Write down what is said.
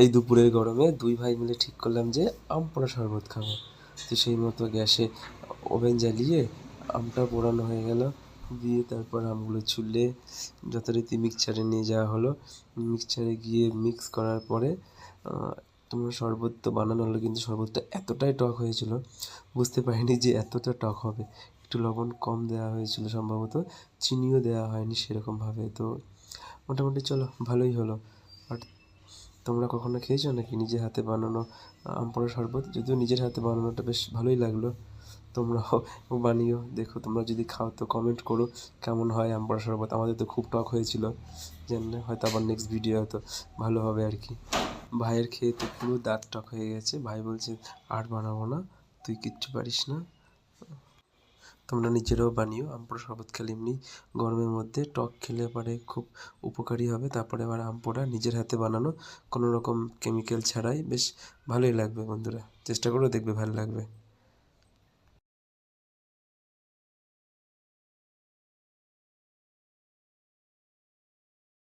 এই দুপুরের গরমে দুই ভাই মিলে ঠিক করলাম যে আম পোড়া শরবত খাবো। তো সেই মতো গ্যাসে ওভেন জ্বালিয়ে আমটা পোড়ানো হয়ে গেল, দিয়ে তারপর আমগুলো ছুলে যথারীতি মিক্সচারে নিয়ে যাওয়া হলো। মিক্সচারে গিয়ে মিক্স করার পরে তোমার শরবত তো বানানো হলো, কিন্তু শরবতটা এতটাই টক হয়েছিল বুঝতে পারিনি যে এতটা টক হবে। একটু লবণ কম দেওয়া হয়েছিল সম্ভবত, চিনিও দেওয়া হয়নি সেরকমভাবে। তো মোটামুটি চলো ভালোই হলো। বাট তোমরা কখনো খেয়েছো নাকি নিজের হাতে বানানো আম পোড়া শরবত? যদিও নিজের হাতে বানানোটা বেশ ভালোই লাগলো। তোমরাও বানিও, দেখো তোমরা যদি খাও তো কমেন্ট করো কেমন হয় আম পোড়া শরবত। আমাদের তো খুব টক হয়েছিল, জানি না, হয়তো আবার নেক্সট ভিডিও হয়তো ভালো হবে আর কি। ভাইয়ের খেয়ে তো পুরো দাঁত টক হয়ে গেছে, ভাই বলছে আর বানাবো না, তুই কিচ্ছু পারিস না। তোমরা নিজেরাও বানিও আম পোড়া শরবত, খেলে এমনি গরমের মধ্যে টক খেলে পরে খুব উপকারী হবে। তারপরে আবার আম পোড়া নিজের হাতে বানানো, কোনো রকম কেমিক্যাল ছাড়াই, বেশ ভালোই লাগবে। বন্ধুরা চেষ্টা করো, দেখবে ভালো লাগবে।